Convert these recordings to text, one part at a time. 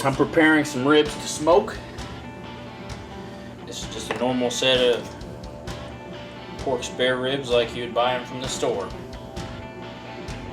I'm preparing some ribs to smoke. This is just a normal set of pork spare ribs like you would buy them from the store.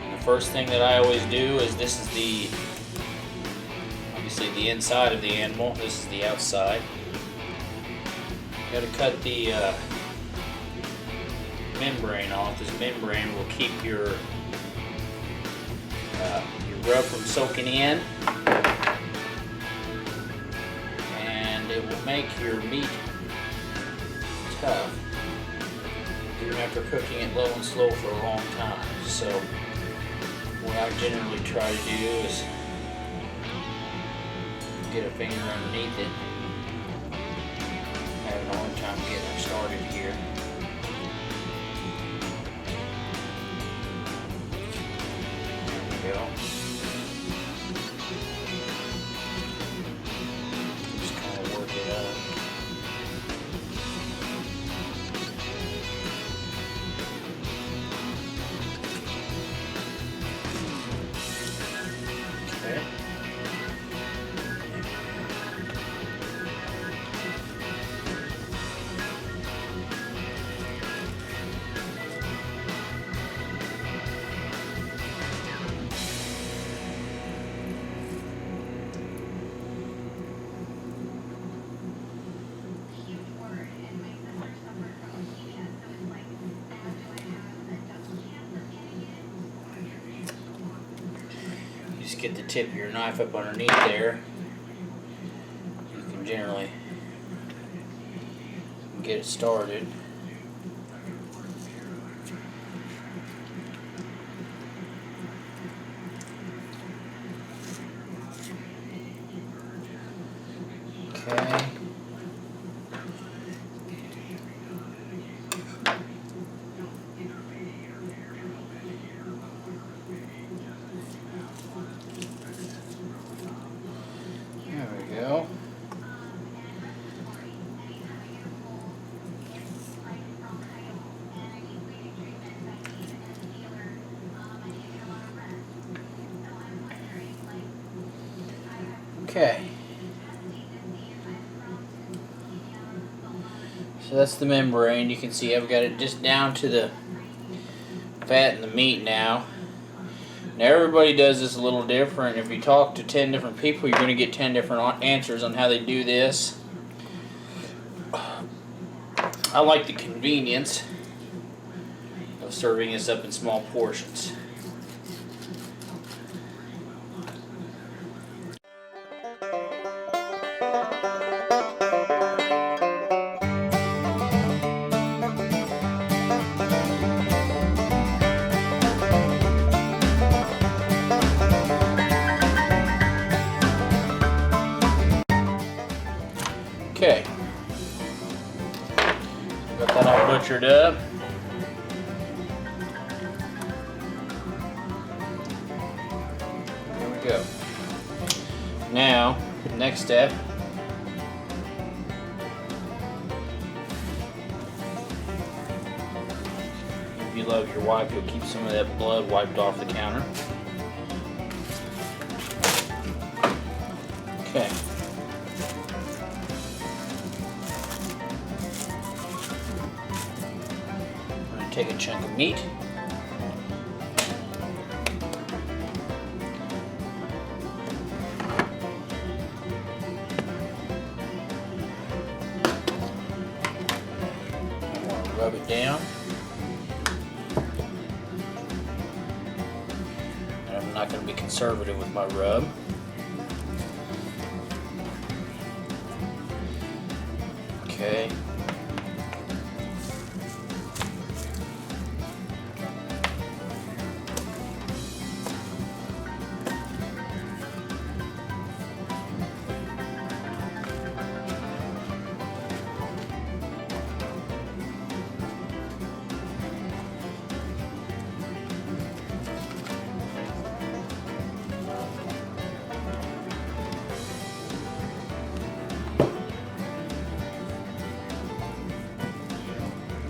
And the first thing that I always do is, this is obviously the inside of the animal. This is the outside. You gotta cut the membrane off. This membrane will keep your rub from soaking in, and it will make your meat tough even after cooking it low and slow for a long time. So what I generally try to do is get a finger underneath it. I'm having a hard time getting it started here. There we go. Just kind of work it up. Okay. Just get the tip of your knife up underneath there. You can generally get it started. Okay. There we go. Okay. So that's the membrane. You can see I've got it just down to the fat and the meat now. Now everybody does this a little different. If you talk to 10 different people, you're going to get 10 different answers on how they do this. I like the convenience of serving this up in small portions. Okay, got that all butchered up. There we go. Now, next step. If you love your wife, you'll keep some of that blood wiped off the counter. Okay. Take a chunk of meat. Rub it down. And I'm not going to be conservative with my rub. Okay.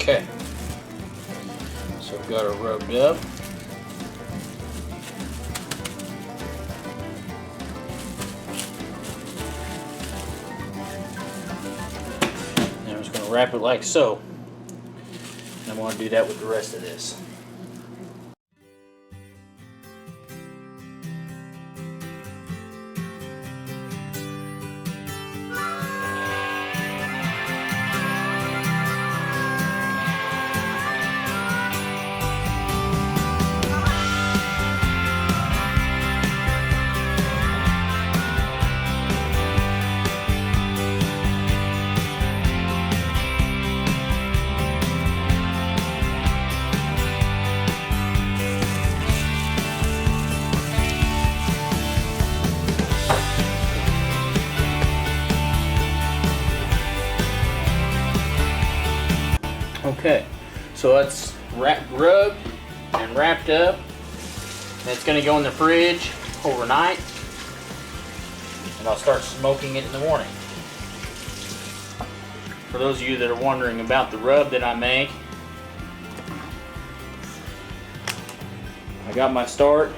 Okay, so we've got it rubbed up. wrap it like so. And I'm going to do that with the rest of this. Okay, so that's rubbed and wrapped up. And it's going to go in the fridge overnight, and I'll start smoking it in the morning. For those of you that are wondering about the rub that I make, I got my start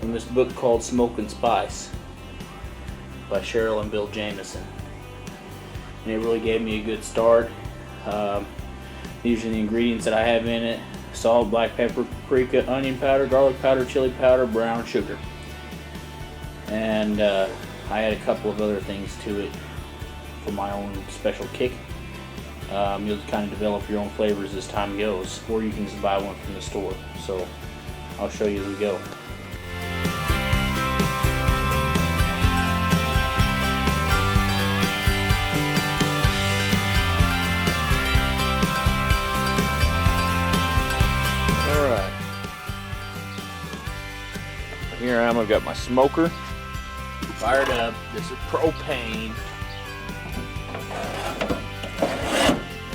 from this book called Smoke and Spice by Cheryl and Bill Jameson. And it really gave me a good start. These are the ingredients that I have in it: salt, black pepper, paprika, onion powder, garlic powder, chili powder, brown sugar. And I add a couple of other things to it for my own special kick. You'll kind of develop your own flavors as time goes, or you can just buy one from the store. So I'll show you as we go. Here I am, I've got my smoker fired up. This is propane.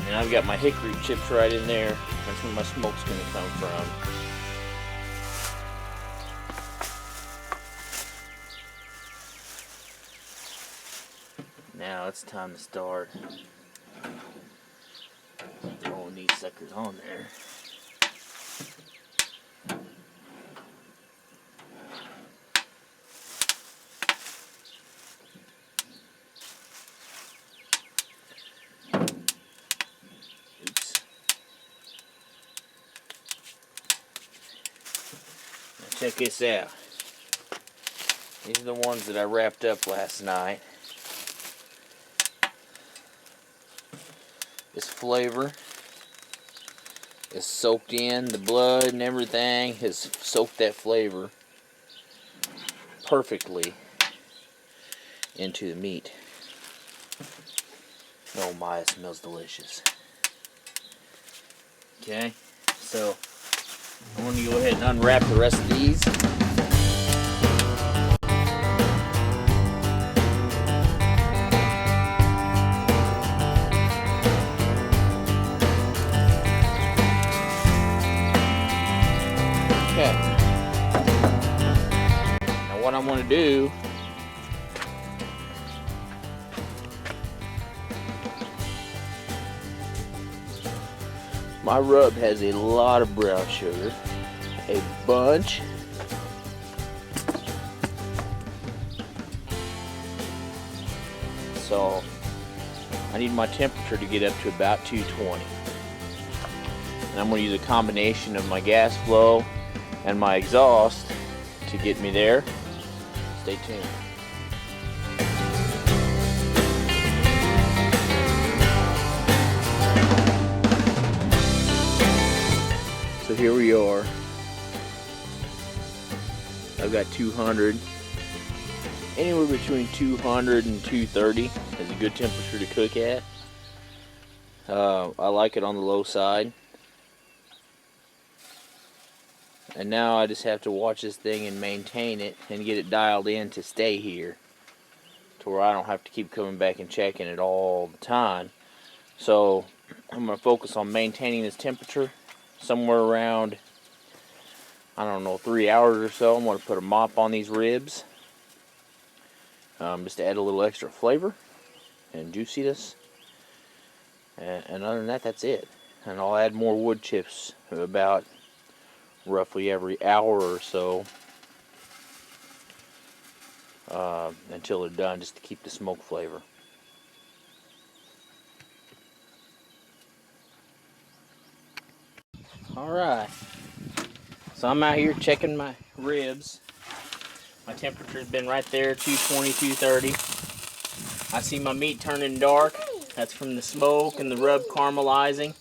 And I've got my hickory chips right in there. That's where my smoke's going to come from. Now it's time to start throwing these suckers on there. Check this out. These are the ones that I wrapped up last night. This flavor is soaked in. The blood and everything has soaked that flavor perfectly into the meat. Oh my, it smells delicious. Okay, so I'm going to go ahead and unwrap the rest of these. Okay. Now what I'm going to do, my rub has a lot of brown sugar, a bunch. So I need my temperature to get up to about 220. And I'm going to use a combination of my gas flow and my exhaust to get me there. Stay tuned. So here we are. I've got 200. Anywhere between 200 and 230 is a good temperature to cook at. I like it on the low side. And now I just have to watch this thing and maintain it and get it dialed in to stay here, to where I don't have to keep coming back and checking it all the time. So I'm going to focus on maintaining this temperature somewhere around, I don't know, 3 hours or so. I'm going to put a mop on these ribs just to add a little extra flavor and juiciness. And other than that, that's it. And I'll add more wood chips about roughly every hour or so until they're done, just to keep the smoke flavor. Alright. So I'm out here checking my ribs. My temperature's been right there, 220, 230. I see my meat turning dark. That's from the smoke and the rub caramelizing.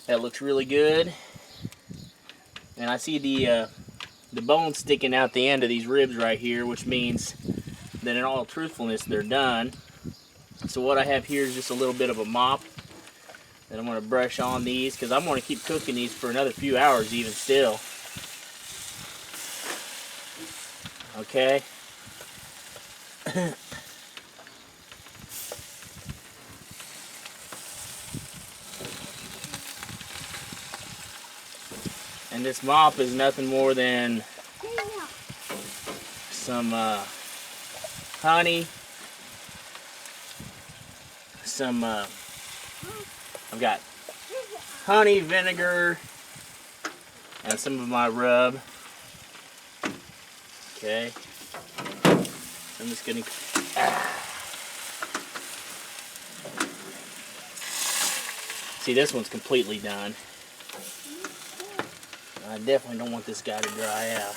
That looks really good. And I see the bone sticking out the end of these ribs right here, which means that in all truthfulness, they're done. So what I have here is just a little bit of a mop that I'm going to brush on these, because I'm going to keep cooking these for another few hours even still. Okay. And this mop is nothing more than some honey, some I've got honey, vinegar, and some of my rub. Okay, I'm just gonna see, this one's completely done. I definitely don't want this guy to dry out.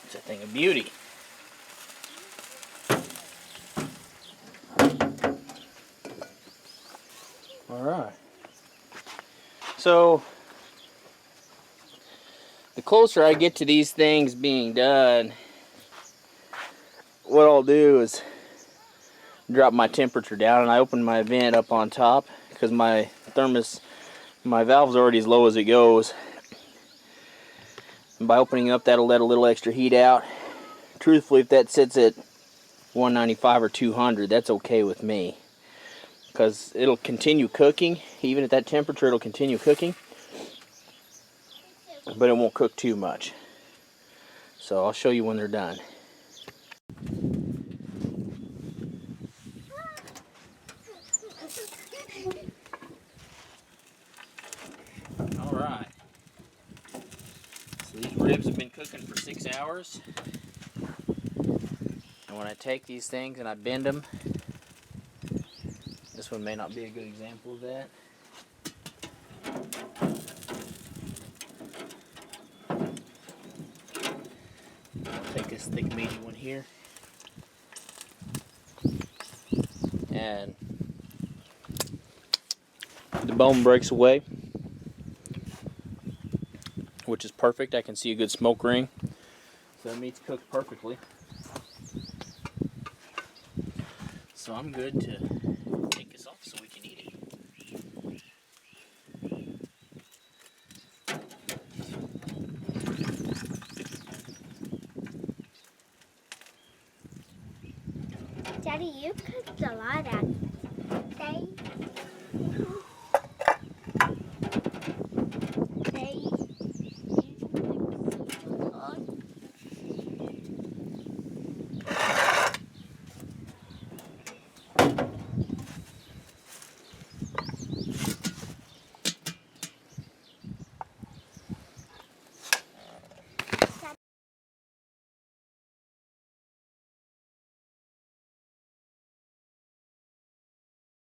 It's a thing of beauty. Alright. So, the closer I get to these things being done, what I'll do is drop my temperature down, and I open my vent up on top because my valve's already as low as it goes. And by opening up, that'll let a little extra heat out. Truthfully, if that sits at 195 or 200, that's okay with me, because it'll continue cooking. Even at that temperature, it'll continue cooking, but it won't cook too much. So I'll show you when they're done. Alright, so these ribs have been cooking for 6 hours. And when I take these things and I bend them, this one may not be a good example of that. I'll take this thick meaty one here, and the bone breaks away, which is perfect. I can see a good smoke ring, so that meat's cooked perfectly. So I'm good to take this off so we can eat it. Daddy, you cooked a lot out today.